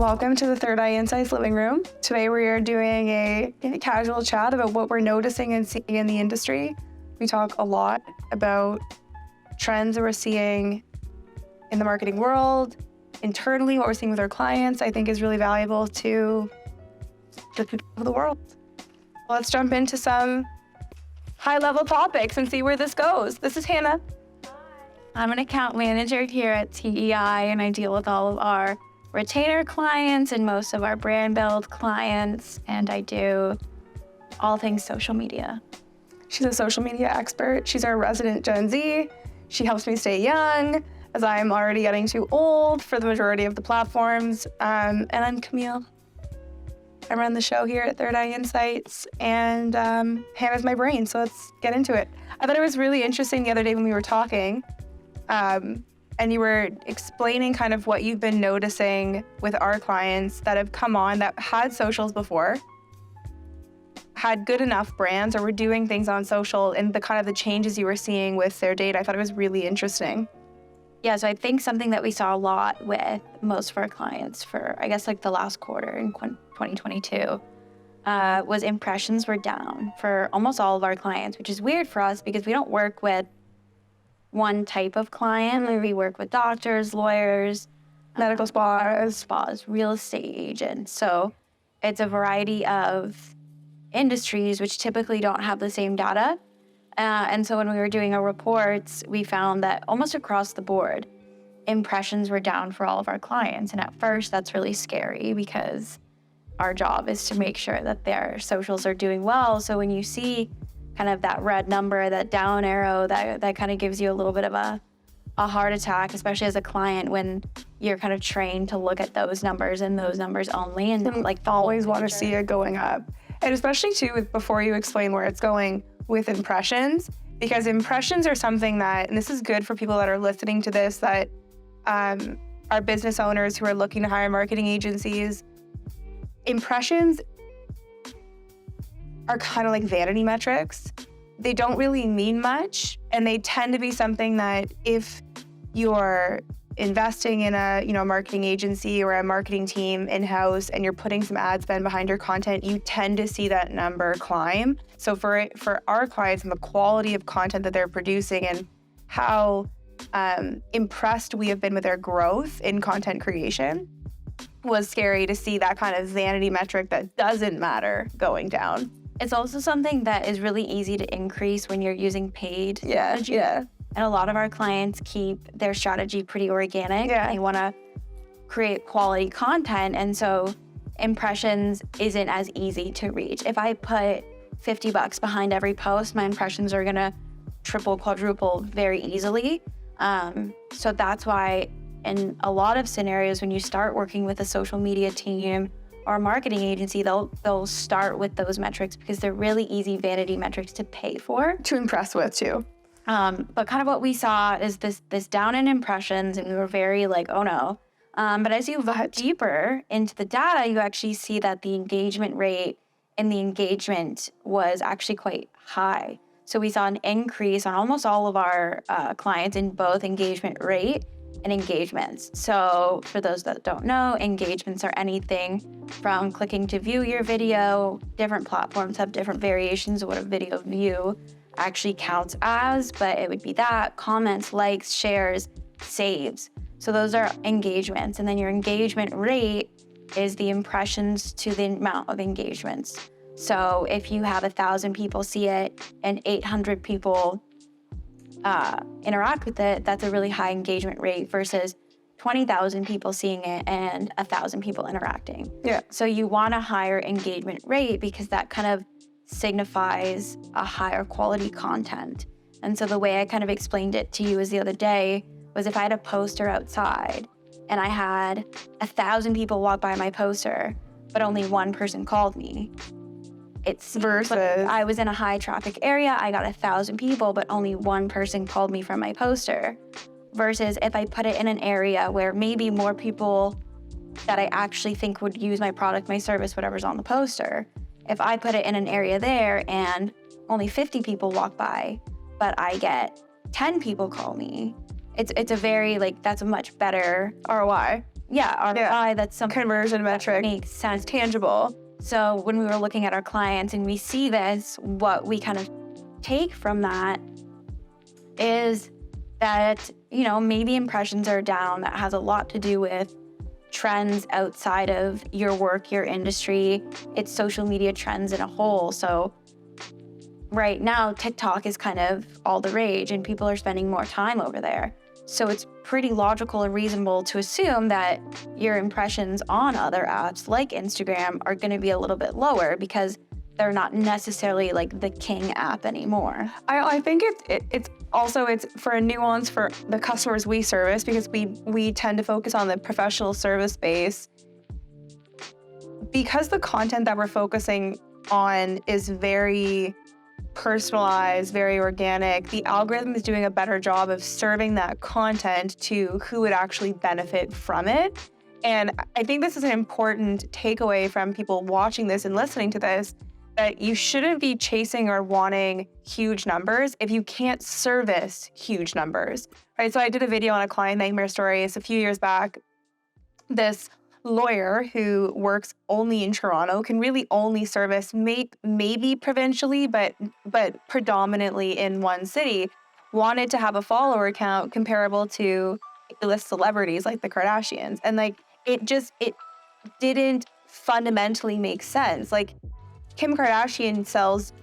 Welcome to the Third Eye Insights living room. Today we are doing a casual chat about what we're noticing and seeing in the industry. We talk a lot about trends that we're seeing in the marketing world, internally, what we're seeing with our clients, I think is really valuable to the people of the world. Let's jump into some high-level topics and see where this goes. This is Hannah. I'm an account manager here at TEI, and I deal with all of our retainer clients and most of our brand build clients, and I do all things social media. She's a social media expert. She's our resident Gen Z. She helps me stay young, as I'm already getting too old for the majority of the platforms. And I'm Camille. I run the show here at Third Eye Insights, and Hannah's my brain, so let's get into it. I thought it was really interesting the other day when we were talking, and you were explaining kind of what you've been noticing with our clients that have come on that had socials before, had good enough brands, or were doing things on social, and the kind of the changes you were seeing with their data. I thought it was really interesting. Yeah, so I think something that we saw a lot with most of our clients for, I guess, like the last quarter in 2022 was impressions were down for almost all of our clients, which is weird for us because we don't work with one type of client. Like, we work with doctors, lawyers, Medical spas, real estate agents. So it's a variety of industries which typically don't have the same data. And so when we were doing our reports, we found that almost across the board, impressions were down for all of our clients. And at first, that's really scary because our job is to make sure that their socials are doing well. So when you see kind of that red number, that down arrow, that kind of gives you a little bit of a heart attack, especially as a client when you're kind of trained to look at those numbers and those numbers only, and like always want to see it going up. And especially too, before you explain where it's going with impressions, because impressions are something that, and this is good for people that are listening to this, that are business owners who are looking to hire marketing agencies. Impressions are kind of like vanity metrics. They don't really mean much, and they tend to be something that if you're investing in a marketing agency or a marketing team in-house and you're putting some ad spend behind your content, you tend to see that number climb. So for our clients and the quality of content that they're producing and how impressed we have been with their growth in content creation, was scary to see that kind of vanity metric that doesn't matter going down. It's also something that is really easy to increase when you're using paid strategy. Yeah. And a lot of our clients keep their strategy pretty organic. Yeah. They want to create quality content, and so impressions isn't as easy to reach. If I put $50 behind every post, my impressions are going to triple, quadruple very easily. So that's why in a lot of scenarios, when you start working with a social media team or a marketing agency, they'll start with those metrics because they're really easy vanity metrics to pay for. To impress with too. But kind of what we saw is this down in impressions, and we were very like, oh no. But as you look deeper into the data, you actually see that the engagement rate and the engagement was actually quite high. So we saw an increase on almost all of our clients in both engagement rate and engagements. So for those that don't know, engagements are anything from clicking to view your video. Different platforms have different variations of what a video view actually counts as, but it would be that, comments, likes, shares, saves. So those are engagements. And then your engagement rate is the impressions to the amount of engagements. So if you have 1,000 people see it and 800 people interact with it, that's a really high engagement rate versus 20,000 people seeing it and 1,000 people interacting. Yeah. So you want a higher engagement rate because that kind of signifies a higher quality content. And so the way I kind of explained it to you the other day was if I had a poster outside and I had 1,000 people walk by my poster, but only one person called me. It's versus I was in a high traffic area, I got 1,000 people, but only one person called me from my poster. Versus if I put it in an area where maybe more people that I actually think would use my product, my service, whatever's on the poster. If I put it in an area there and only 50 people walk by, but I get 10 people call me, it's a very, like, that's a much better ROI. ROI, that's something conversion metric makes sense. tangible. So when we were looking at our clients and we see this, what we kind of take from that is that, maybe impressions are down. That has a lot to do with trends outside of your work, your industry. It's social media trends in a whole. So right now, TikTok is kind of all the rage and people are spending more time over there. So it's pretty logical and reasonable to assume that your impressions on other apps like Instagram are going to be a little bit lower because they're not necessarily like the king app anymore. I think it's for a nuance for the customers we service, because we tend to focus on the professional service space. Because the content that we're focusing on is very personalized, very organic, the algorithm is doing a better job of serving that content to who would actually benefit from it. And I think this is an important takeaway from people watching this and listening to this, that you shouldn't be chasing or wanting huge numbers if you can't service huge numbers, right? So I did a video on a client nightmare story. It's a few years back. This lawyer who works only in Toronto can really only service maybe provincially, but predominantly in one city, wanted to have a follower count comparable to A-list celebrities like the Kardashians. And it didn't fundamentally make sense. Like, Kim Kardashian sells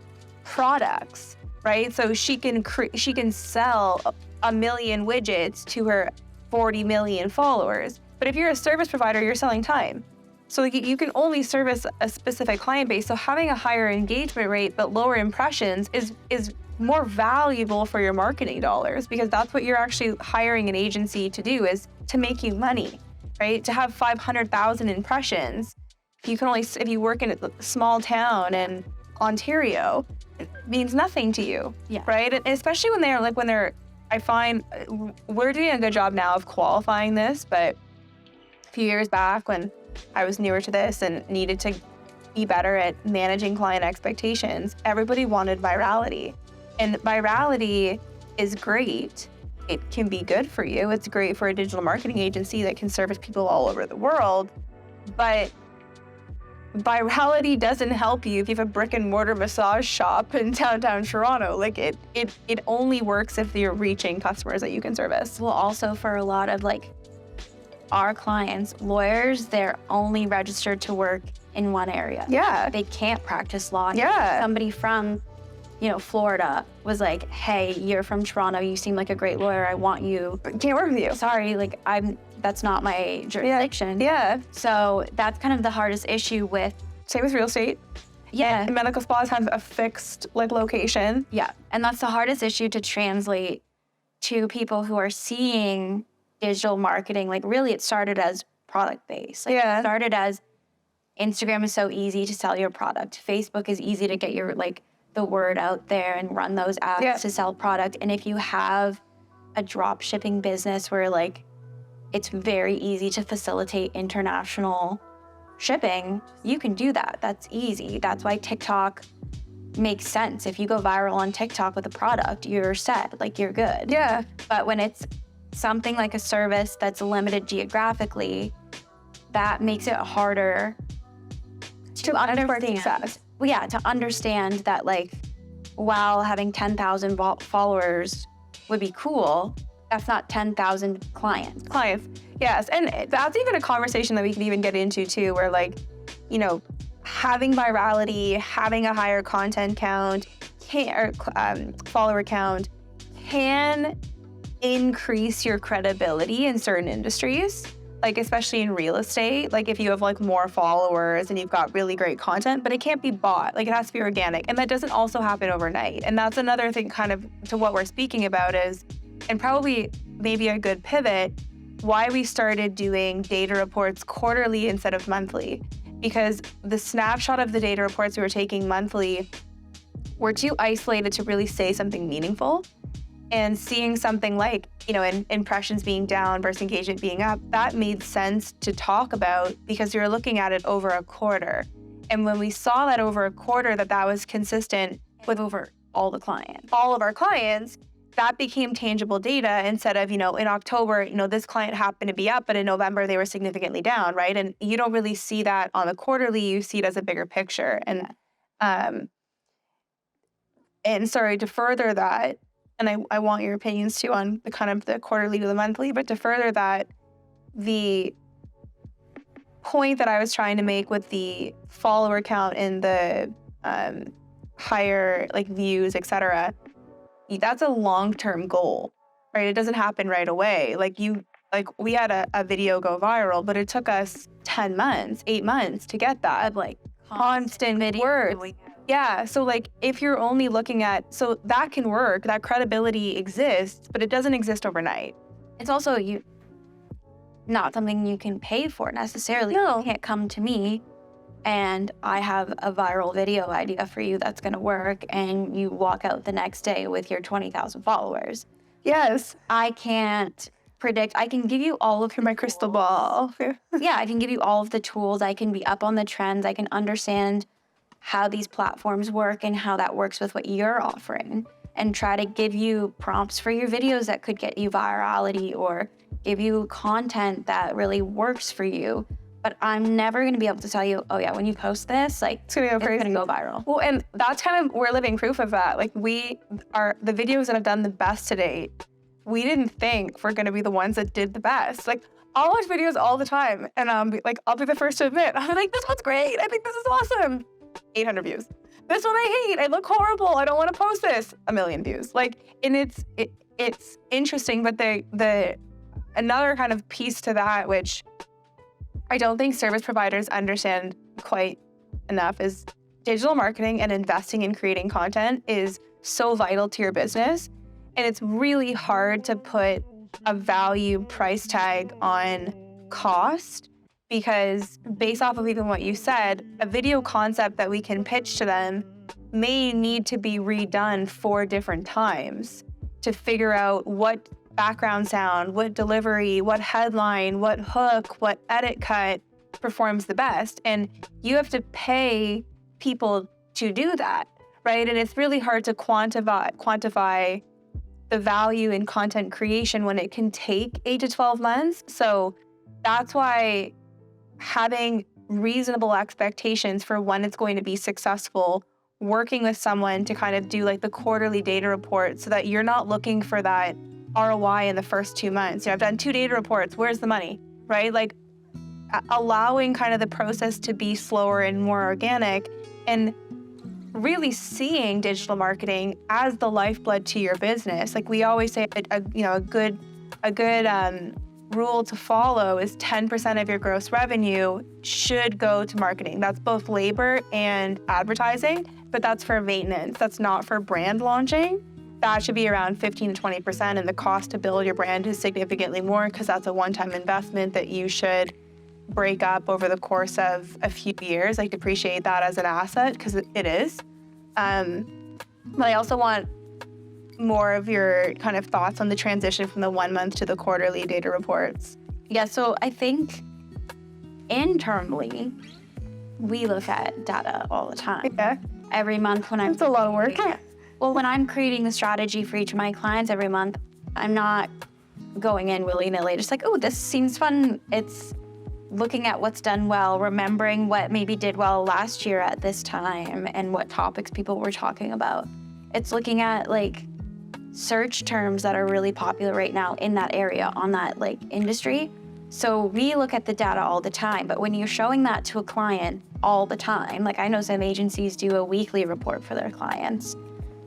products, right? So she can sell a million widgets to her 40 million followers. But if you're a service provider, you're selling time. So you can only service a specific client base. So having a higher engagement rate but lower impressions is more valuable for your marketing dollars, because that's what you're actually hiring an agency to do, is to make you money, right? To have 500,000 impressions, if you work in a small town in Ontario, it means nothing to you, right? And especially I find we're doing a good job now of qualifying this, but a few years back when I was newer to this and needed to be better at managing client expectations, everybody wanted virality. And virality is great. It can be good for you. It's great for a digital marketing agency that can service people all over the world. But virality doesn't help you if you have a brick and mortar massage shop in downtown Toronto. Like it only works if you're reaching customers that you can service. Well, also for a lot of our clients, lawyers, they're only registered to work in one area. Yeah. They can't practice law. Yeah. Somebody from, Florida was like, hey, you're from Toronto. You seem like a great lawyer. I want you. But can't work with you. Sorry, that's not my jurisdiction. Yeah. So that's kind of the hardest issue with. Same with real estate. Yeah. And medical spas have a fixed location. Yeah. And that's the hardest issue to translate to people who are seeing digital marketing. Really, it started as product-based. It started as Instagram is so easy to sell your product. Facebook is easy to get your, the word out there and run those ads to sell product. And if you have a drop shipping business where, it's very easy to facilitate international shipping, you can do that. That's easy. That's why TikTok makes sense. If you go viral on TikTok with a product, you're set. You're good. Yeah. But when it's something like a service that's limited geographically, that makes it harder to understand. Success. Well, yeah, to understand that while having 10,000 followers would be cool, that's not 10,000 clients. Yes. And that's even a conversation that we can even get into too, where having virality, having a higher content count, follower count can increase your credibility in certain industries, especially in real estate. If you have more followers and you've got really great content, but it can't be bought. It has to be organic. And that doesn't also happen overnight. And that's another thing kind of to what we're speaking about is, and probably maybe a good pivot, why we started doing data reports quarterly instead of monthly. Because the snapshot of the data reports we were taking monthly were too isolated to really say something meaningful. And seeing something impressions being down versus engagement being up, that made sense to talk about because you're looking at it over a quarter. And when we saw that over a quarter that was consistent with over all the clients. All of our clients, that became tangible data instead of, in October, this client happened to be up, but in November they were significantly down, right? And you don't really see that on the quarterly, you see it as a bigger picture. And sorry, to further that, and I want your opinions too on the kind of the quarterly to the monthly, but to further that, the point that I was trying to make with the follower count and the higher like views, etc., that's a long-term goal, right? It doesn't happen right away. We had a video go viral, but it took us 10 months, 8 months to get that, like constant words. Yeah, so if you're only looking at, so that can work, that credibility exists, but it doesn't exist overnight. It's also not something you can pay for necessarily. No. You can't come to me and I have a viral video idea for you that's going to work, and you walk out the next day with your 20,000 followers. Yes. I can't predict. I can give you all of my crystal ball. Yeah, I can give you all of the tools. I can be up on the trends. I can understand how these platforms work and how that works with what you're offering, and try to give you prompts for your videos that could get you virality or give you content that really works for you. But I'm never going to be able to tell you, oh yeah, when you post this, it's going to go crazy. It's going to go viral. Well, and that's we're living proof of that. the videos that have done the best to date, we didn't think we're going to be the ones that did the best. I'll watch videos all the time, and I'll be the first to admit, I'm like, this one's great. I think this is awesome. 800 views. This one I hate. I look horrible. I don't want to post this. 1 million views. And it's interesting, but the another kind of piece to that, which I don't think service providers understand quite enough, is digital marketing and investing in creating content is so vital to your business. And it's really hard to put a value price tag on cost, because based off of even what you said, a video concept that we can pitch to them may need to be redone 4 different times to figure out what background sound, what delivery, what headline, what hook, what edit cut performs the best. And you have to pay people to do that, right? And it's really hard to quantify the value in content creation when it can take 8 to 12 months. So that's why having reasonable expectations for when it's going to be successful, working with someone to kind of do the quarterly data report so that you're not looking for that ROI in the first 2 months. I've done 2 data reports. Where's the money, right? Allowing kind of the process to be slower and more organic, and really seeing digital marketing as the lifeblood to your business. We always say, a good rule to follow is 10% of your gross revenue should go to marketing. That's both labor and advertising, but that's for maintenance. That's not for brand launching. That should be around 15 to 20%, and the cost to build your brand is significantly more, because that's a one-time investment that you should break up over the course of a few years. Depreciate that as an asset, because it is. But I also want more of your kind of thoughts on the transition from the 1 month to the quarterly data reports. Yeah, so I think internally, we look at data all the time. Yeah. Every month when I'm... It's a lot of work. Well, when I'm creating the strategy for each of my clients every month, I'm not going in willy-nilly, just oh, this seems fun. It's looking at what's done well, remembering what maybe did well last year at this time and what topics people were talking about. It's looking at search terms that are really popular right now in that area, on that industry. So we look at the data all the time, but when you're showing that to a client all the time, I know some agencies do a weekly report for their clients,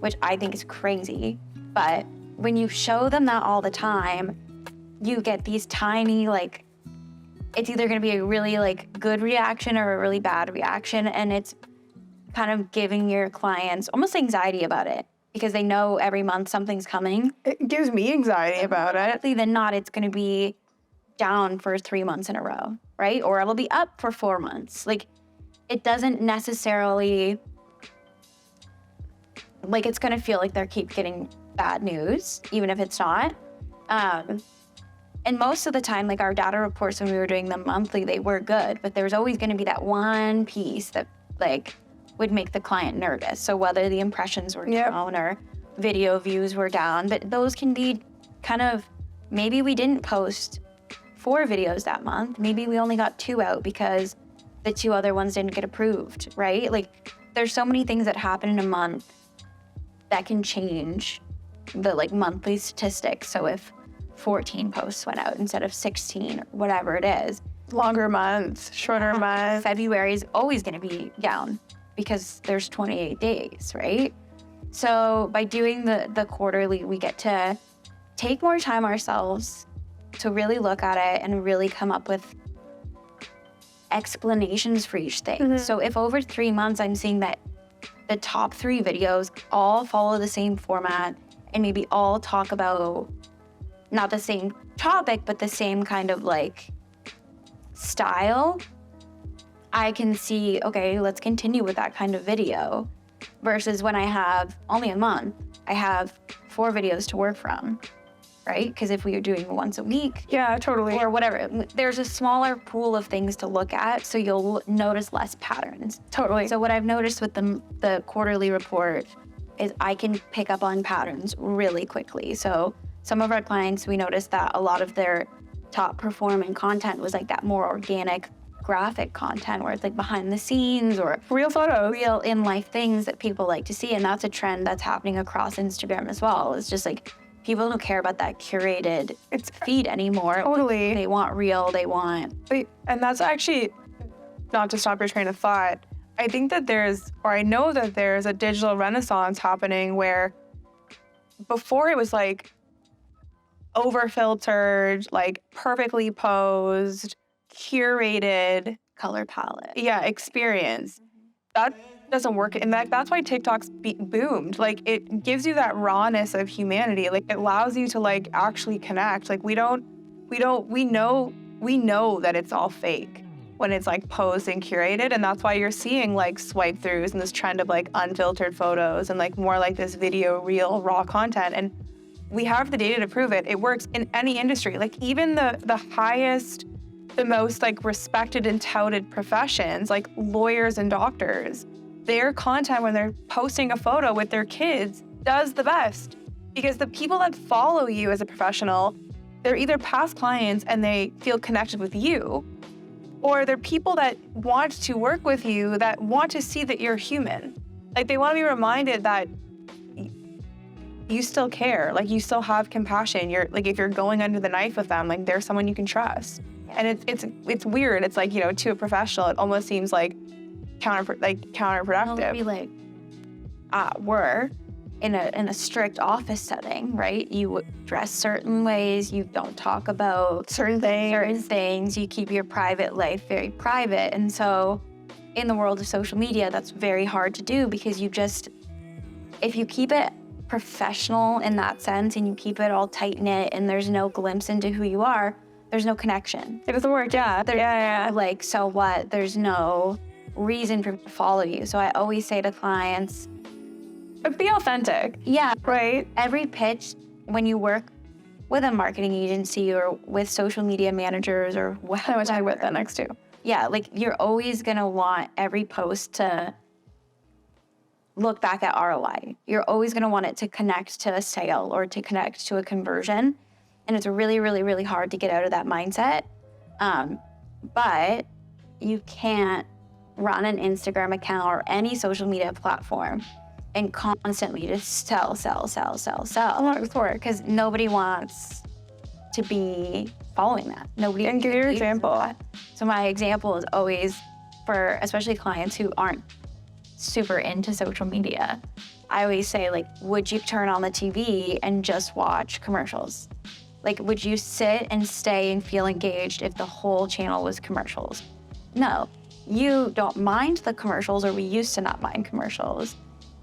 which I think is crazy. But when you show them that all the time, you get these tiny, it's either going to be a really good reaction or a really bad reaction. And it's kind of giving your clients almost anxiety about it, because they know every month something's coming. It gives me anxiety about it. Likely than not, it's going to be down for 3 months in a row, right? Or it'll be up for 4 months. It doesn't necessarily... it's going to feel like they keep getting bad news, even if it's not. And most of the time, our data reports when we were doing them monthly, they were good, but there was always going to be that one piece that would make the client nervous. So whether the impressions were down or video views were down, but those can be kind of, maybe we didn't post 4 videos that month. Maybe we only got 2 out because the 2 other ones didn't get approved, right? Like, there's so many things that happen in a month that can change the like monthly statistics. So if 14 posts went out instead of 16 or whatever it is. Longer months, shorter months. February is always going to be down because there's 28 days, right? So by doing the quarterly, we get to take more time ourselves to really look at it and really come up with explanations for each thing. So if over 3 months I'm seeing that the top 3 videos all follow the same format and maybe all talk about not the same topic, but the same kind of like style, I can see, okay, let's continue with that kind of video. Versus when I have only a month, I have 4 videos to work from, right? Because if we are doing once a week, Yeah, totally. or whatever, there's a smaller pool of things to look at, so you'll notice less patterns. Totally. So what I've noticed with the quarterly report is I can pick up on patterns really quickly. So some of our clients, we noticed that a lot of their top performing content was like that more organic graphic content where it's like behind the scenes or real photos. real in life things that people like to see. And that's a trend that's happening across Instagram as well. It's just like people don't care about that curated feed anymore. Totally. They want real, they want. And that's actually, not to stop your train of thought, I think that I know that there's a digital renaissance happening where before it was like over-filtered, like perfectly posed, curated, Color palette. experience. That doesn't work. And that's why TikTok's boomed. Like, it gives you that rawness of humanity. Like, it allows you to like actually connect. Like, we know that it's all fake when it's like posed and curated. And that's why you're seeing like swipe throughs and this trend of like unfiltered photos and like more like this video, real, raw content. And we have the data to prove it. It works in any industry. Like, even the highest, the most like respected and touted professions, like lawyers and doctors, their content when they're posting a photo with their kids does the best, because the people that follow you as a professional, they're either past clients and they feel connected with you, or they're people that want to work with you, that want to see that you're human. Like, they want to be reminded that you still care, like you still have compassion. You're like, if you're going under the knife with them, like they're someone you can trust. And it's weird. It's like, to a professional, it almost seems like counterproductive. We like we're in a strict office setting, right? You dress certain ways. You don't talk about Certain things. You keep your private life very private. And so in the world of social media, that's very hard to do, because if you keep it professional in that sense and you keep it all tight knit and there's no glimpse into who you are, there's no connection. It doesn't work, yeah. Like, so what? There's no reason for me to follow you. So I always say to clients, But be authentic. yeah, Right? every pitch, when you work with a marketing agency or with social media managers or I went to with whatever, that next too. yeah, like you're always gonna want every post to look back at ROI. You're always gonna want it to connect to a sale or to connect to a conversion. And it's really, really, really hard to get out of that mindset. But you can't run an Instagram account or any social media platform and constantly just sell. Because nobody wants to be following that. Nobody. And give your example. So my example is always for especially clients who aren't super into social media. I always say, like, would you turn on the TV and just watch commercials? Like, would you sit and stay and feel engaged if the whole channel was commercials? No. You don't mind the commercials, or we used to not mind commercials,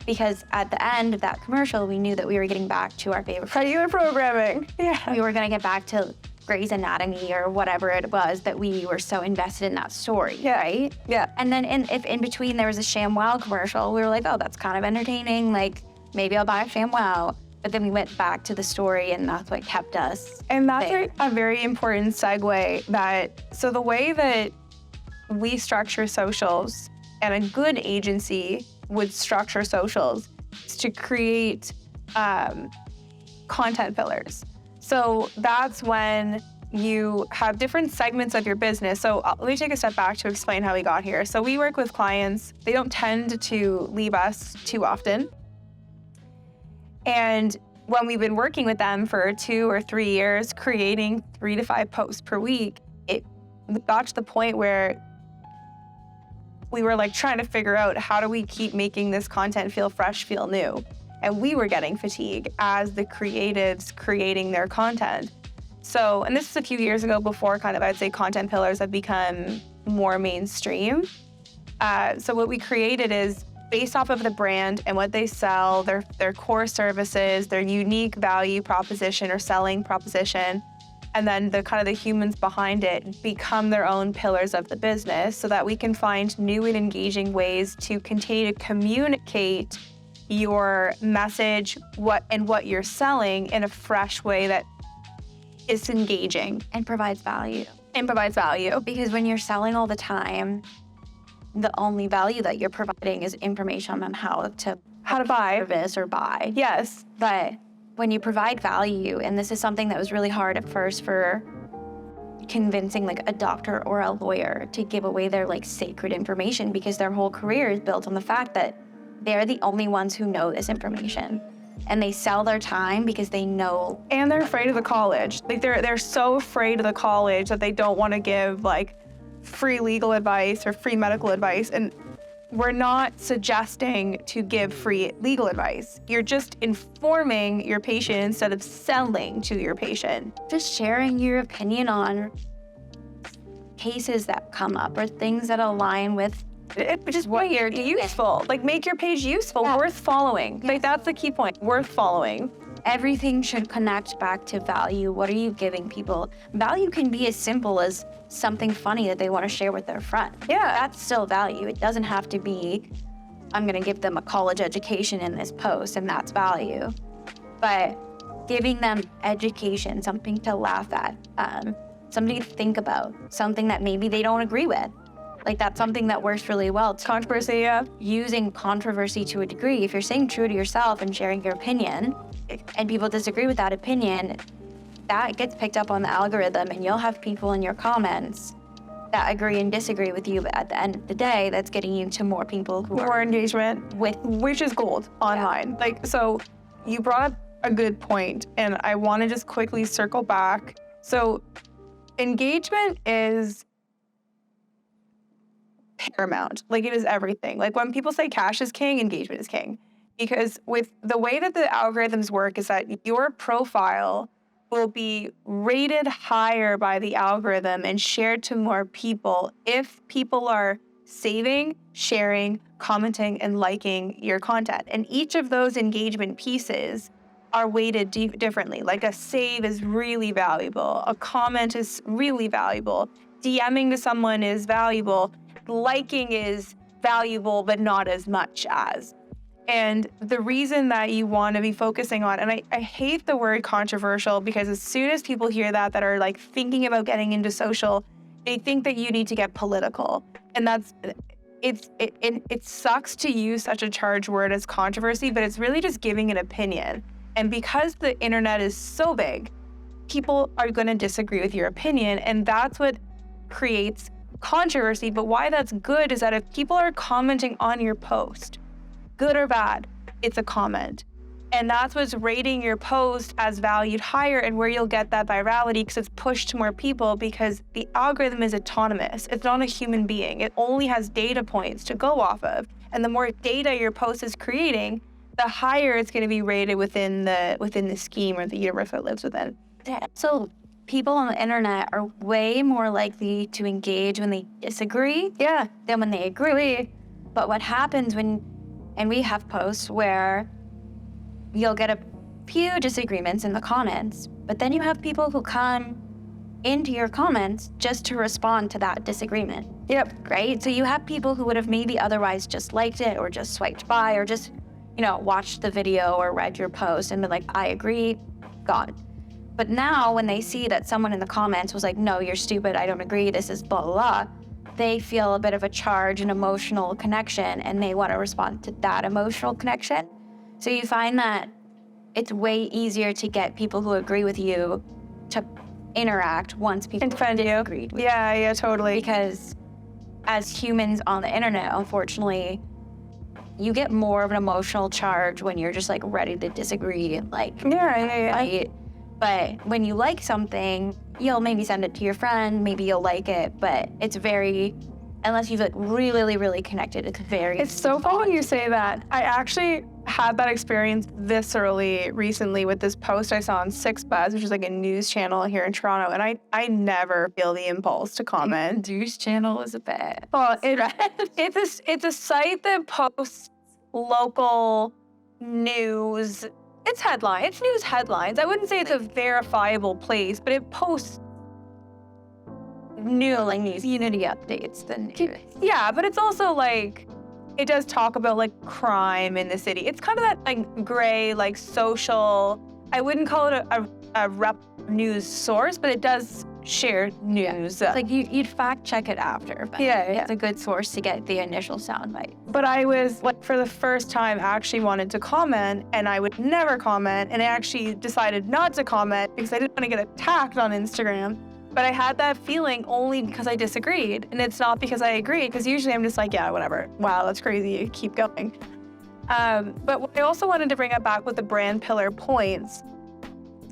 because at the end of that commercial, we knew that we were getting back to our favorite. Regular programming. Yeah. We were gonna get back to Grey's Anatomy or whatever it was that we were so invested in that story, Yeah. right? Yeah. And then if in between there was a ShamWow commercial, we were like, oh, that's kind of entertaining. Like, maybe I'll buy a ShamWow. But then we went back to the story, and that's what kept us. And that's there. a very important segue. So the way that we structure socials, and a good agency would structure socials, is to create content pillars. So that's when content pillars. So that's when you have different segments of your business. So let me take a step back to explain how we got here. So we work with clients. They don't tend to leave us too often. And when we've been working with them for 2 or 3 years, creating 3 to 5 posts per week, it got to the point where we were like trying to figure out, how do we keep making this content feel fresh, feel new? And we were getting fatigue as the creatives creating their content. So, and this is a few years ago, before kind of, I'd say, content pillars have become more mainstream. So what we created is, based off of the brand and what they sell, their core services, their unique value proposition or selling proposition, and then the kind of the humans behind it become their own pillars of the business, so that we can find new and engaging ways to continue to communicate your message, what you're selling, in a fresh way that is engaging And provides value. Because when you're selling all the time, the only value that you're providing is information on how to buy service or buy. Yes. But when you provide value, and this is something that was really hard at first for convincing like a doctor or a lawyer to give away their like sacred information, because their whole career is built on the fact that they're the only ones who know this information. And they sell their time because they know. And they're afraid of the college. Like they're so afraid of the college that they don't want to give like free legal advice or free medical advice. And we're not suggesting to give free legal advice. You're just informing your patient instead of selling to your patient. Just sharing your opinion on cases that come up or things that align with Just what you're useful. Like, make your page useful, worth following. Like, that's the key point, worth following. Everything should connect back to value. What are you giving people? Value can be as simple as something funny that they want to share with their friend. Yeah. That's still value. It doesn't have to be, I'm going to give them a college education in this post, and that's value. But giving them education, something to laugh at, something to think about, something that maybe they don't agree with. Like, that's something that works really well. Controversy, yeah. Using controversy to a degree. If you're staying true to yourself and sharing your opinion, and people disagree with that opinion, that gets picked up on the algorithm, and you'll have people in your comments that agree and disagree with you. But at the end of the day, that's getting you to more people who more engagement, which is gold online. Yeah. Like, so you brought up a good point, and I want to just quickly circle back. So engagement is paramount. Like, it is everything. Like, when people say cash is king, engagement is king. Because with the way that the algorithms work is that your profile will be rated higher by the algorithm and shared to more people if people are saving, sharing, commenting, and liking your content. And each of those engagement pieces are weighted differently. Like, a save is really valuable. A comment is really valuable. DMing to someone is valuable. Liking is valuable, but not as much as. And the reason that you want to be focusing on, and I hate the word controversial, because as soon as people hear that are like thinking about getting into social, they think that you need to get political. And it sucks to use such a charged word as controversy, but it's really just giving an opinion. And because the internet is so big, people are going to disagree with your opinion, and that's what creates controversy. But why that's good is that if people are commenting on your post, good or bad, it's a comment. And that's what's rating your post as valued higher, and where you'll get that virality, because it's pushed to more people, because the algorithm is autonomous. It's not a human being. It only has data points to go off of. And the more data your post is creating, the higher it's going to be rated within the scheme or the universe it lives within. Yeah. So people on the internet are way more likely to engage when they disagree than when they agree. But what happens and we have posts where you'll get a few disagreements in the comments, but then you have people who come into your comments just to respond to that disagreement. Yep. Right? So you have people who would have maybe otherwise just liked it or just swiped by or just, watched the video or read your post and been like, I agree, gone. But now when they see that someone in the comments was like, no, you're stupid, I don't agree, this is blah, blah, blah, they feel a bit of a charge, an emotional connection, and they want to respond to that emotional connection. So you find that it's way easier to get people who agree with you to interact once people disagreed with you. Yeah, totally. Because as humans on the internet, unfortunately, you get more of an emotional charge when you're just like ready to disagree, like fight. But when you like something, you'll maybe send it to your friend, maybe you'll like it, but it's very, unless you've like really, really connected, it's so funny you say that. I actually had that experience viscerally recently with this post I saw on 6Buzz, which is like a news channel here in Toronto, and I never feel the impulse to comment. News channel is a bad. Well, it's a site that posts local news. It's news headlines. I wouldn't say it's a verifiable place, but it posts news community updates. Yeah, but it's also like, it does talk about like crime in the city. It's kind of that like gray, like social, I wouldn't call it a rep news source, but it does share news. Like you'd fact check it after, but it's a good source to get the initial soundbite. But I was like, for the first time, actually wanted to comment, and I would never comment, and I actually decided not to comment because I didn't want to get attacked on Instagram. But I had that feeling only because I disagreed, and it's not because I agreed, because usually I'm just like, yeah, whatever. Wow, that's crazy. Keep going. But what I also wanted to bring up back with the brand pillar points,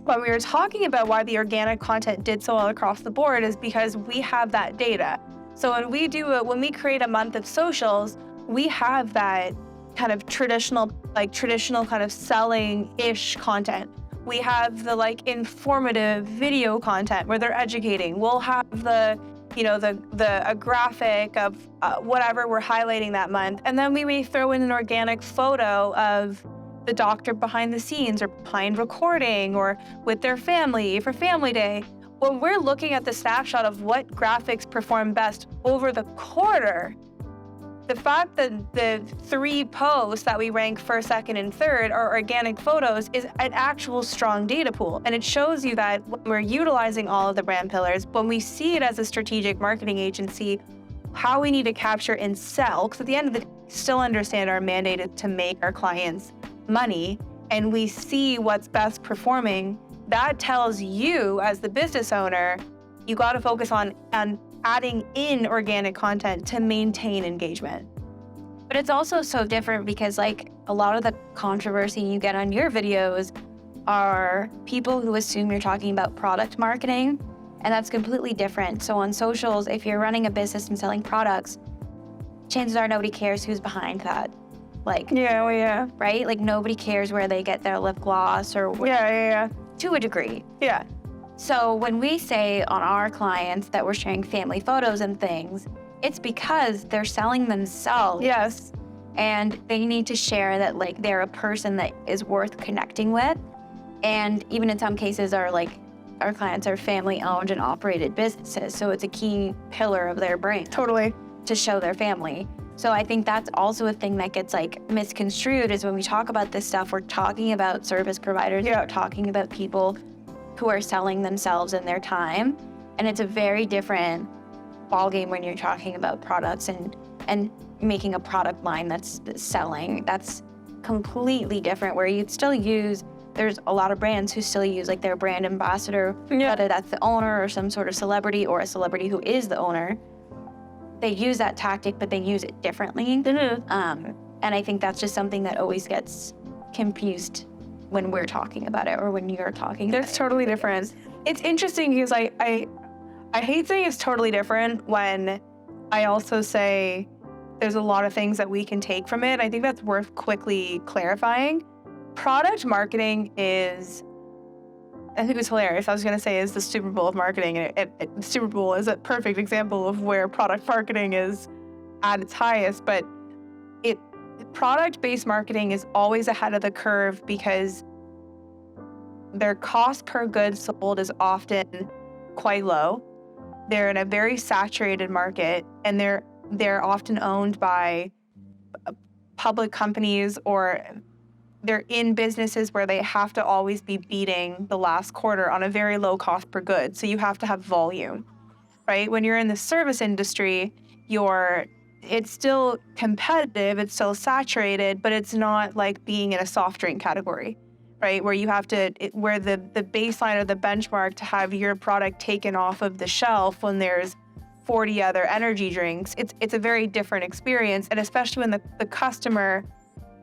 when we were talking about why the organic content did so well across the board, is because we have that data. So when we create a month of socials, we have that kind of traditional kind of selling-ish content. We have the like informative video content where they're educating. We'll have a graphic of whatever we're highlighting that month. And then we may throw in an organic photo of the doctor behind the scenes or behind recording or with their family for family day. When we're looking at the snapshot of what graphics perform best over the quarter, the fact that the 3 posts that we rank first, second, and third are organic photos is an actual strong data pool. And it shows you that when we're utilizing all of the brand pillars, when we see it as a strategic marketing agency, how we need to capture and sell, because at the end of the day, we still understand our mandate is to make our clients money, and we see what's best performing, that tells you as the business owner, you got to focus on adding in organic content to maintain engagement. But it's also so different because like a lot of the controversy you get on your videos are people who assume you're talking about product marketing, and that's completely different. So on socials, if you're running a business and selling products, chances are nobody cares who's behind that. Like, right? Like nobody cares where they get their lip gloss or to a degree. Yeah. So when we say on our clients that we're sharing family photos and things, it's because they're selling themselves. Yes. And they need to share that like they're a person that is worth connecting with. And even in some cases our clients are family owned and operated businesses. So it's a key pillar of their brand. Totally. To show their family. So I think that's also a thing that gets like misconstrued is when we talk about this stuff, we're talking about service providers, we're talking about people who are selling themselves and their time. And it's a very different ballgame when you're talking about products and making a product line that's selling. That's completely different, where you'd still use, there's a lot of brands who still use like their brand ambassador, whether that's the owner or some sort of celebrity or a celebrity who is the owner. They use that tactic, but they use it differently. And I think that's just something that always gets confused when we're talking about it or when you're talking about it. It's totally different. It's interesting because I hate saying it's totally different when I also say there's a lot of things that we can take from it. I think that's worth quickly clarifying. Product marketing is, I think it's hilarious. I was going to say is the Super Bowl of marketing. And the Super Bowl is a perfect example of where product marketing is at its highest. But product-based marketing is always ahead of the curve because their cost per good sold is often quite low. They're in a very saturated market, and they're often owned by public companies, or they're in businesses where they have to always be beating the last quarter on a very low cost per good. So you have to have volume, right? When you're in the service industry, it's still competitive, it's still saturated, but it's not like being in a soft drink category, right? Where you have to, where the baseline or the benchmark to have your product taken off of the shelf when there's 40 other energy drinks, it's a very different experience. And especially when the customer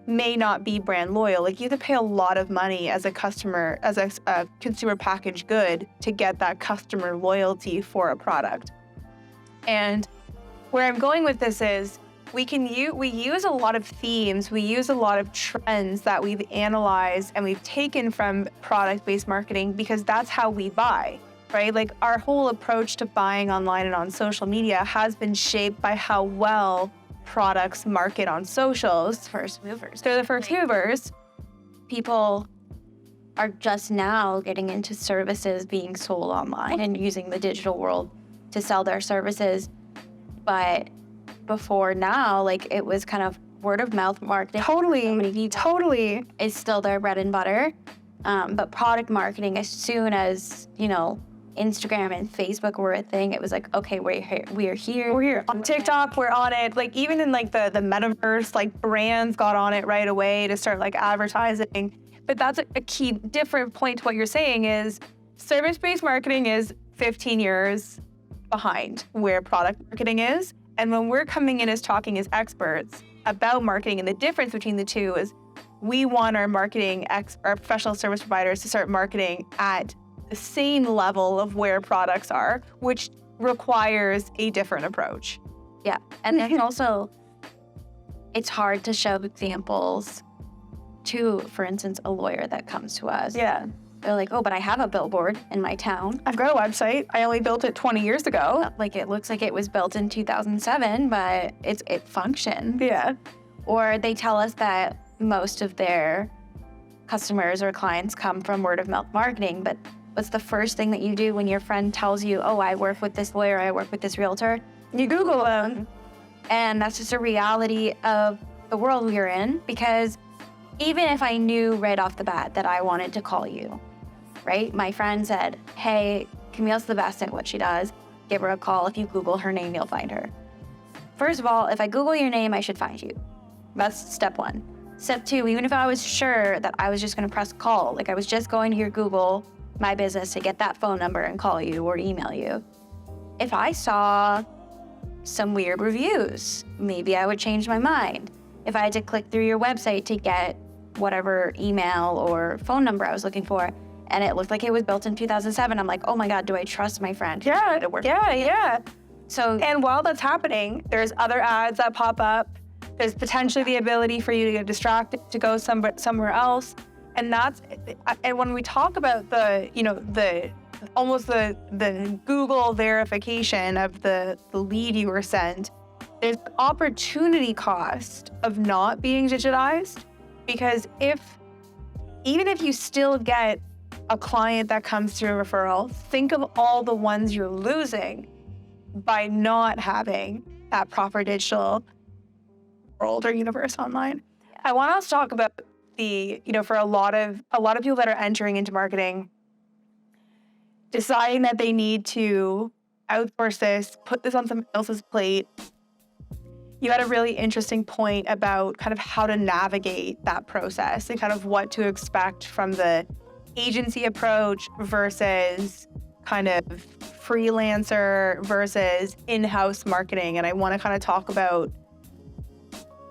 may not be brand loyal. Like, you have to pay a lot of money as a customer, as a consumer packaged good to get that customer loyalty for a product. And where I'm going with this is we use a lot of themes, we use a lot of trends that we've analyzed and we've taken from product-based marketing because that's how we buy, right? Like, our whole approach to buying online and on social media has been shaped by how well products market on socials. First movers. They're the first movers. People are just now getting into services being sold online and using the digital world to sell their services. But before now, like, it was kind of word of mouth marketing. Totally. Is still their bread and butter. But product marketing, as soon as, Instagram and Facebook were a thing, it was like, okay, we're here. We're here. On TikTok, we're on it. Like, even in like the metaverse, like, brands got on it right away to start like advertising. But that's a key different point to what you're saying is service-based marketing is 15 years behind where product marketing is. And when we're coming in as talking as experts about marketing, and the difference between the two is we want our our professional service providers to start marketing at the same level of where products are, which requires a different approach. Yeah. And then also, it's hard to show examples to, for instance, a lawyer that comes to us. Yeah. They're like, oh, but I have a billboard in my town. I've got a website. I only built it 20 years ago. Like, it looks like it was built in 2007, but it functions. Yeah. Or they tell us that most of their customers or clients come from word of mouth marketing, but what's the first thing that you do when your friend tells you, oh, I work with this lawyer, I work with this realtor? You Google them. And that's just a reality of the world we're in, because even if I knew right off the bat that I wanted to call you, right? My friend said, hey, Camille's the best at what she does. Give her a call. If you Google her name, you'll find her. First of all, if I Google your name, I should find you. That's step one. Step two, even if I was sure that I was just going to press call, like I was just going to your Google My Business to get that phone number and call you or email you, if I saw some weird reviews, maybe I would change my mind. If I had to click through your website to get whatever email or phone number I was looking for, and it looked like it was built in 2007, I'm like, oh my God, do I trust my friend? Yeah. So, and while that's happening, there's other ads that pop up. There's potentially the ability for you to get distracted, to go somewhere else. And when we talk about the Google verification of the lead you were sent, there's opportunity cost of not being digitized, because even if you still get a client that comes through a referral, think of all the ones you're losing by not having that proper digital world or universe online. I want us to talk about for a lot of people that are entering into marketing, deciding that they need to outsource this, put this on someone else's plate. You had a really interesting point about kind of how to navigate that process and kind of what to expect from the agency approach versus kind of freelancer versus in-house marketing. And I want to kind of talk about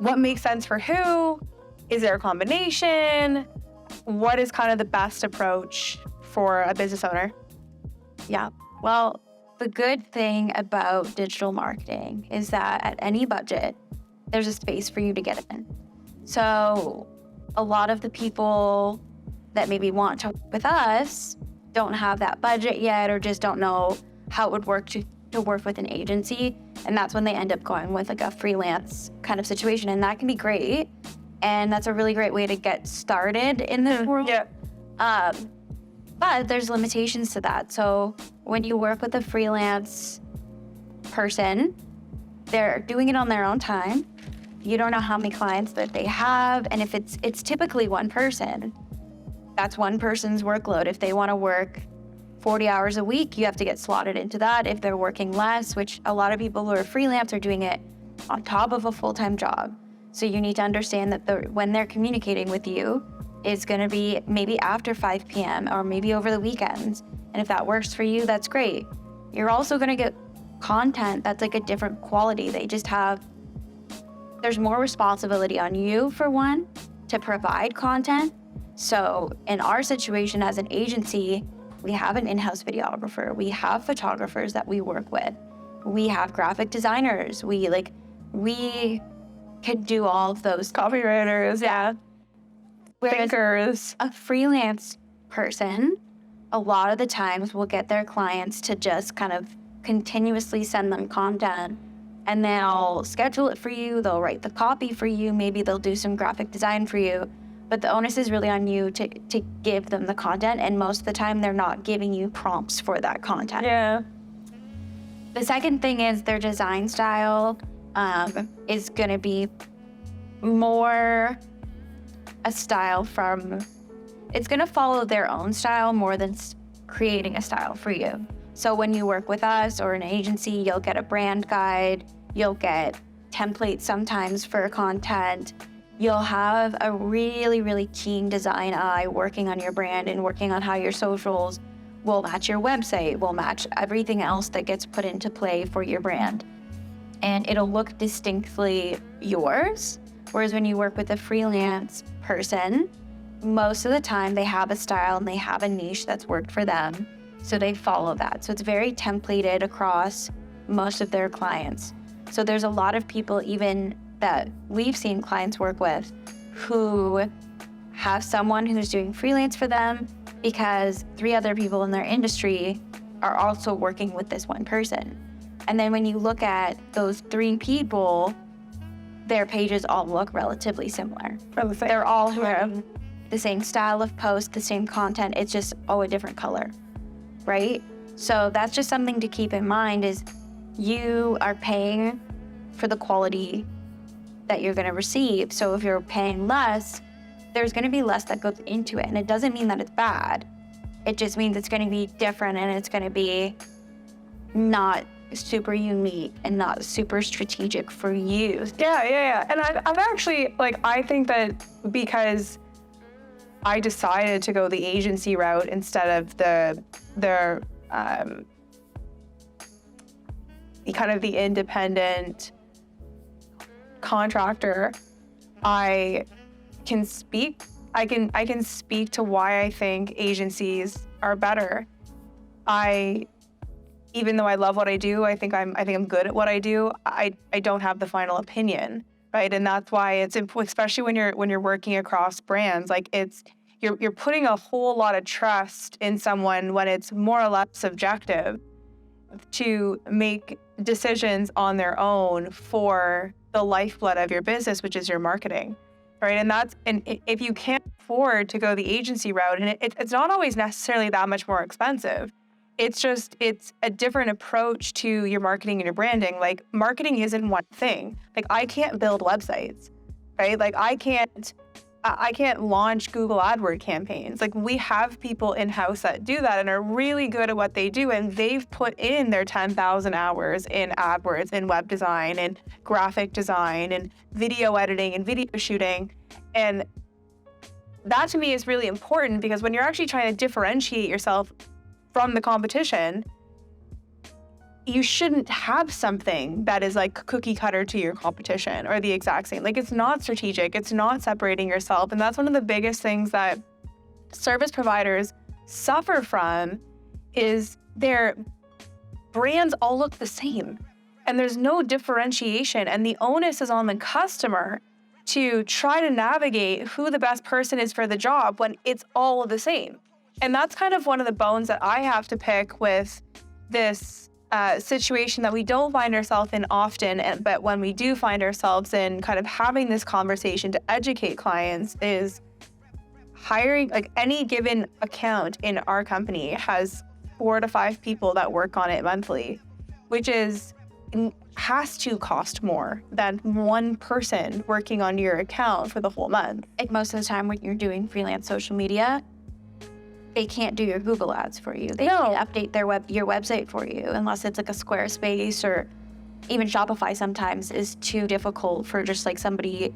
what makes sense for who. Is there a combination? What is kind of the best approach for a business owner? Yeah. Well, the good thing about digital marketing is that at any budget, there's a space for you to get in. So a lot of the people that maybe want to work with us don't have that budget yet, or just don't know how it would work to work with an agency. And that's when they end up going with like a freelance kind of situation. And that can be great. And that's a really great way to get started in the world. Yeah. But there's limitations to that. So when you work with a freelance person, they're doing it on their own time. You don't know how many clients that they have. And if it's typically one person, that's one person's workload. If they want to work 40 hours a week, you have to get slotted into that. If they're working less, which a lot of people who are freelance are doing it on top of a full-time job. So you need to understand that when they're communicating with you, is going to be maybe after 5 p.m. or maybe over the weekends. And if that works for you, that's great. You're also going to get content that's like a different quality. There's more responsibility on you, for one, to provide content. So in our situation as an agency, we have an in-house videographer. We have photographers that we work with. We have graphic designers. We could do all of those. Copywriters, yeah. Whereas Thinkers. a freelance person, a lot of the times will get their clients to just kind of continuously send them content, and they'll schedule it for you. They'll write the copy for you. Maybe they'll do some graphic design for you. But the onus is really on you to give them the content. And most of the time, they're not giving you prompts for that content. Yeah. The second thing is their design style is going to be more a style it's going to follow their own style more than creating a style for you. So when you work with us or an agency, you'll get a brand guide, you'll get templates sometimes for content. You'll have a really, really keen design eye working on your brand and working on how your socials will match your website, will match everything else that gets put into play for your brand. And it'll look distinctly yours. Whereas when you work with a freelance person, most of the time they have a style and they have a niche that's worked for them. So they follow that. So it's very templated across most of their clients. So there's a lot of people even that we've seen clients work with who have someone who's doing freelance for them because 3 other people in their industry are also working with this one person. And then when you look at those 3 people, their pages all look relatively similar. They're all having the same style of post, the same content. It's just, a different color. Right? So that's just something to keep in mind is you are paying for the quality that you're going to receive. So if you're paying less, there's going to be less that goes into it. And it doesn't mean that it's bad. It just means it's going to be different and it's going to be not super unique and not super strategic for you. Yeah. And I've actually, I think that because I decided to go the agency route instead of the kind of the independent contractor, I can speak to why I think agencies are better. Even though I love what I do, I think I'm good at what I do. I don't have the final opinion, right? And that's why it's especially when you're working across brands, you're putting a whole lot of trust in someone when it's more or less subjective to make decisions on their own for the lifeblood of your business, which is your marketing, right? And if you can't afford to go the agency route, and it's not always necessarily that much more expensive. It's a different approach to your marketing and your branding. Marketing isn't one thing. I can't build websites, right? I can't launch Google AdWords campaigns. We have people in-house that do that and are really good at what they do, and they've put in their 10,000 hours in AdWords and web design and graphic design and video editing and video shooting. And that to me is really important because when you're actually trying to differentiate yourself from the competition, you shouldn't have something that is cookie cutter to your competition or the exact same. It's not strategic. It's not separating yourself. And that's one of the biggest things that service providers suffer from is their brands all look the same and there's no differentiation. And the onus is on the customer to try to navigate who the best person is for the job when it's all the same. And that's kind of one of the bones that I have to pick with this situation that we don't find ourselves in often, but when we do find ourselves in kind of having this conversation to educate clients is hiring, any given account in our company has 4 to 5 people that work on it monthly, which has to cost more than one person working on your account for the whole month. Most of the time when you're doing freelance social media, they can't do your Google ads for you. They can't update your website for you unless it's a Squarespace, or even Shopify sometimes is too difficult for just somebody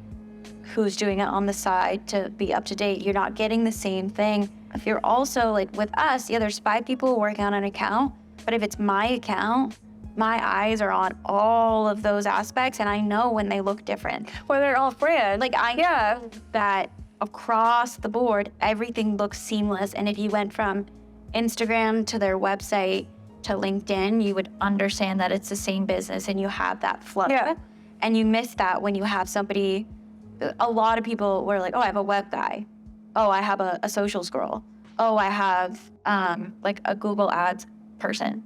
who's doing it on the side to be up to date. You're not getting the same thing. If you're also like with us, yeah, there's 5 people working on an account, but if it's my account, my eyes are on all of those aspects, and I know when they look different. Well, they're all brand. Like I know that across the board, everything looks seamless. And if you went from Instagram to their website to LinkedIn, you would understand that it's the same business and you have that flow. Yeah. And you miss that when you have somebody, a lot of people were like, oh, I have a web guy. Oh, I have a socials girl. Oh, I have like a Google Ads person.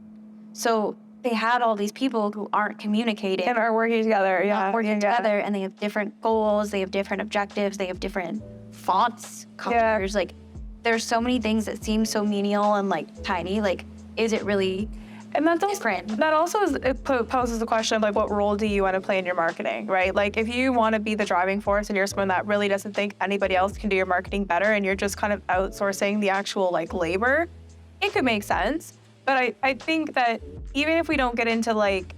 So they had all these people who aren't communicating. And are working together, Working together, and they have different goals, they have different objectives, they have different fonts, colors. Like, there's so many things that seem so menial and like tiny. Like, is it really And that's also, different? that also poses the question of like, what role do you want to play in your marketing, right? Like, if you want to be the driving force and you're someone that really doesn't think anybody else can do your marketing better and you're just kind of outsourcing the actual like labor, it could make sense. But I think that even if we don't get into like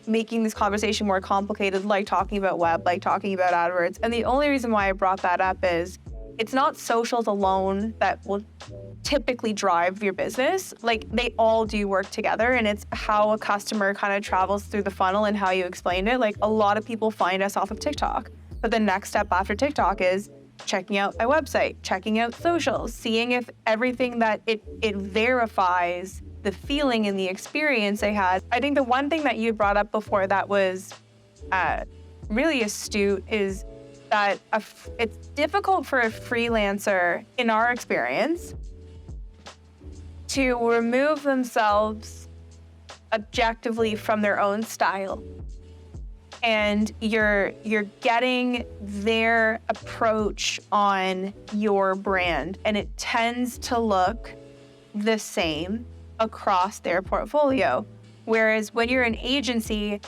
making this conversation more complicated, like talking about web, like talking about AdWords, and the only reason why I brought that up is it's not socials alone that will typically drive your business. Like, they all do work together, and it's how a customer kind of travels through the funnel and how you explained it. Like, a lot of people find us off of TikTok, but the next step after TikTok is checking out my website, checking out socials, seeing if everything that it verifies the feeling and the experience they had. I think the one thing that you brought up before that was really astute is that it's difficult for a freelancer, in our experience, to remove themselves objectively from their own style. And you're getting their approach on your brand, and it tends to look the same across their portfolio. Whereas when you're an agency,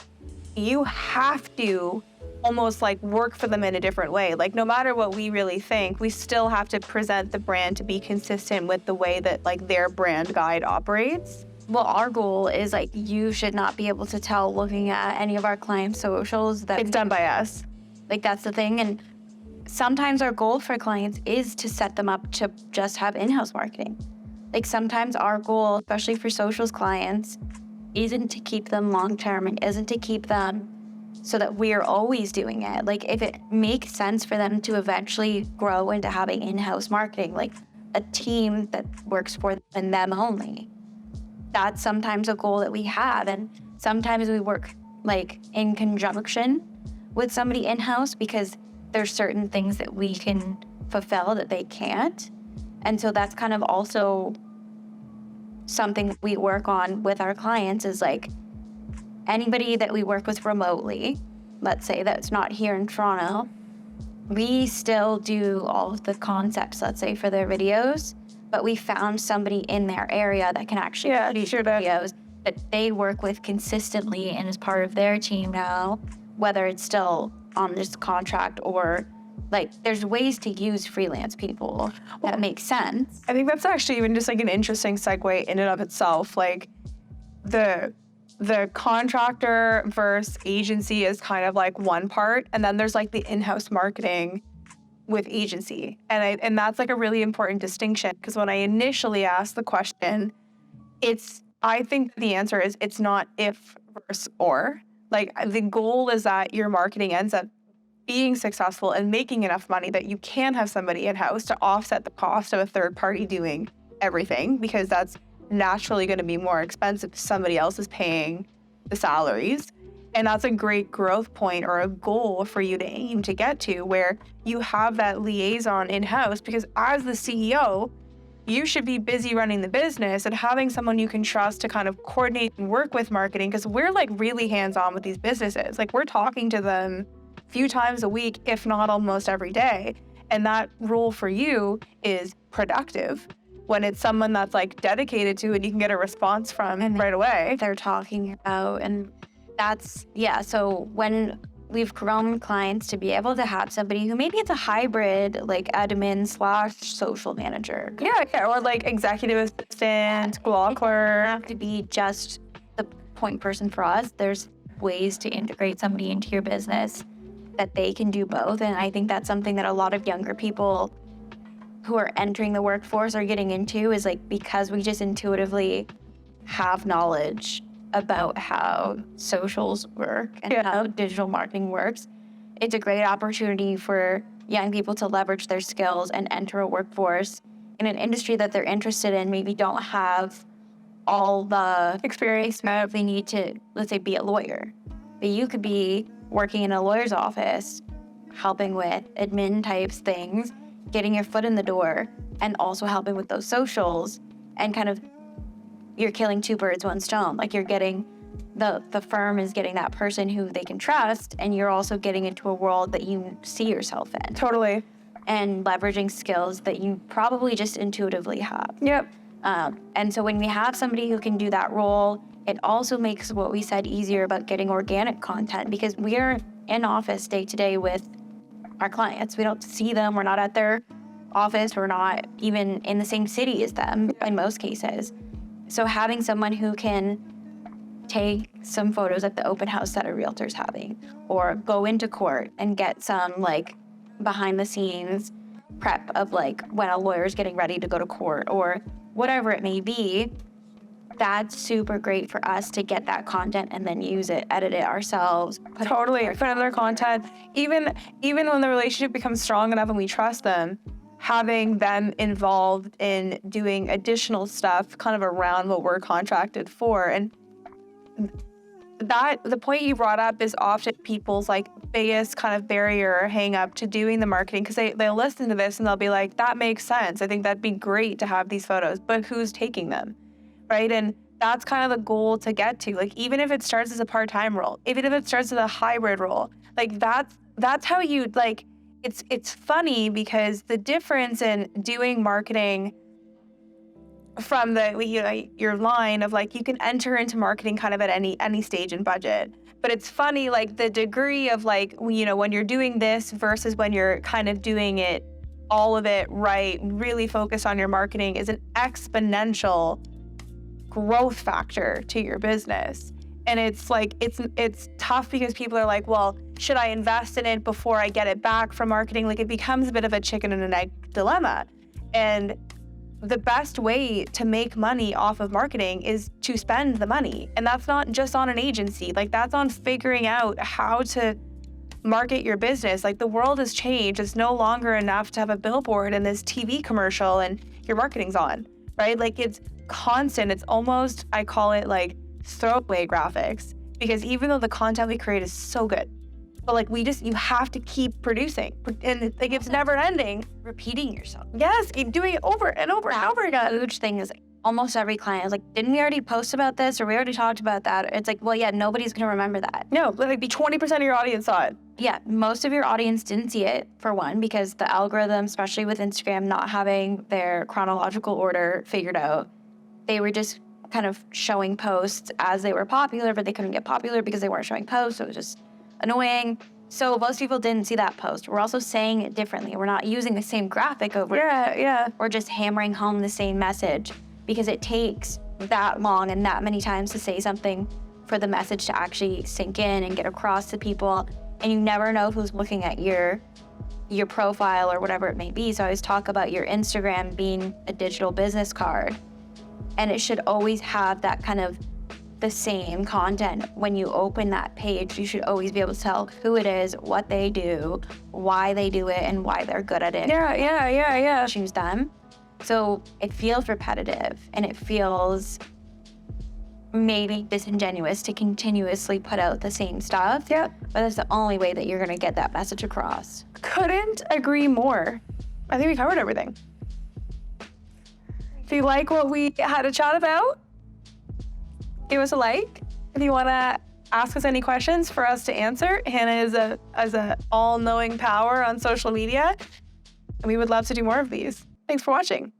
you have to almost like work for them in a different way. Like, no matter what we really think, we still have to present the brand to be consistent with the way that like their brand guide operates. Well, our goal is like, you should not be able to tell looking at any of our clients' socials that It's done by us. Like, that's the thing. And sometimes our goal for clients is to set them up to just have in-house marketing. Like, sometimes our goal, especially for socials clients, isn't to keep them long-term and isn't to keep them so that we're always doing it. Like, if it makes sense for them to eventually grow into having in-house marketing, like a team that works for them and them only, that's sometimes a goal that we have. And sometimes we work like in conjunction with somebody in-house because there's certain things that we can fulfill that they can't. And so that's kind of also something we work on with our clients, is like anybody that we work with remotely, let's say that's not here in Toronto, we still do all of the concepts, let's say, for their videos, but we found somebody in their area that can actually produce videos that they work with consistently and is part of their team now, whether it's still on this contract or like, there's ways to use freelance people that make sense. I think that's actually even just like an interesting segue in and of itself. Like, the contractor versus agency is kind of like one part, and then there's like the in-house marketing with agency. And that's like a really important distinction, because when I initially asked the question, I think the answer is it's not if versus or. Like, the goal is that your marketing ends up being successful and making enough money that you can have somebody in-house to offset the cost of a third party doing everything, because that's naturally going to be more expensive if somebody else is paying the salaries. And that's a great growth point or a goal for you to aim to get to, where you have that liaison in-house, because as the CEO, you should be busy running the business and having someone you can trust to kind of coordinate and work with marketing, because we're like really hands-on with these businesses. Like, we're talking to them a few times a week, if not almost every day. And that role for you is productive when it's someone that's like dedicated to and you can get a response from right away. They're talking about, and that's, yeah. So when we've grown clients to be able to have somebody who maybe it's a hybrid, like admin / social manager. Yeah, or like executive assistant, law clerk. Have to be just the point person for us. There's ways to integrate somebody into your business that they can do both. And I think that's something that a lot of younger people who are entering the workforce are getting into, is like, because we just intuitively have knowledge about how socials work and how digital marketing works. It's a great opportunity for young people to leverage their skills and enter a workforce in an industry that they're interested in, maybe don't have all the experience that they need to, let's say, be a lawyer. But you could be working in a lawyer's office, helping with admin types things, getting your foot in the door, and also helping with those socials, and kind of you're killing two birds, one stone. Like, you're getting, the firm is getting that person who they can trust, and you're also getting into a world that you see yourself in. Totally. And leveraging skills that you probably just intuitively have. Yep. And so when we have somebody who can do that role, it also makes what we said easier about getting organic content, because we are in office day to day with our clients. We don't see them. We're not at their office. We're not even in the same city as them in most cases. So having someone who can take some photos at the open house that a realtor's having, or go into court and get some like behind the scenes prep of like when a lawyer's getting ready to go to court, or whatever it may be, that's super great for us to get that content and then use it, edit it ourselves. Totally. Put other content. Even when the relationship becomes strong enough and we trust them, having them involved in doing additional stuff kind of around what we're contracted for. And that, the point you brought up, is often people's like biggest kind of barrier or hang up to doing the marketing, because they'll listen to this and they'll be like, that makes sense. I think that'd be great to have these photos, but who's taking them? Right? And that's kind of the goal to get to. Like, even if it starts as a part-time role, even if it starts as a hybrid role, like that's how you, like, it's funny because the difference in doing marketing from the, you know, your line of like, you can enter into marketing kind of at any stage in budget. But it's funny, like the degree of like, you know, when you're doing this versus when you're kind of doing it, all of it right, really focused on your marketing, is an exponential growth factor to your business. And it's like, it's tough because people are like, well, should I invest in it before I get it back from marketing? Like, it becomes a bit of a chicken and an egg dilemma. And the best way to make money off of marketing is to spend the money. And that's not just on an agency. Like, that's on figuring out how to market your business. Like, the world has changed. It's no longer enough to have a billboard and this TV commercial and your marketing's on, right? Like, it's constant. It's almost, I call it like throwaway graphics, because even though the content we create is so good, but like, you have to keep producing, and like, it's never ending. Repeating yourself. Yes, keep doing it over and over and over again. The huge thing is almost every client is like, didn't we already post about this, or we already talked about that? It's like, well, yeah, nobody's gonna remember that. No, like, 20% of your audience saw it. Yeah, most of your audience didn't see it, for one, because the algorithm, especially with Instagram not having their chronological order figured out, they were just kind of showing posts as they were popular, but they couldn't get popular because they weren't showing posts, so it was just annoying. So most people didn't see that post. We're also saying it differently. We're not using the same graphic over. Yeah. We're just hammering home the same message, because it takes that long and that many times to say something for the message to actually sink in and get across to people. And you never know who's looking at your profile or whatever it may be. So I always talk about your Instagram being a digital business card, and it should always have that kind of the same content. When you open that page, you should always be able to tell who it is, what they do, why they do it, and why they're good at it. Yeah. Choose them. So it feels repetitive, and it feels maybe disingenuous to continuously put out the same stuff. Yeah. But that's the only way that you're gonna get that message across. Couldn't agree more. I think we covered everything. If you like what we had to chat about, give us a like. If you want to ask us any questions for us to answer, Hannah is a all-knowing power on social media, and we would love to do more of these. Thanks for watching.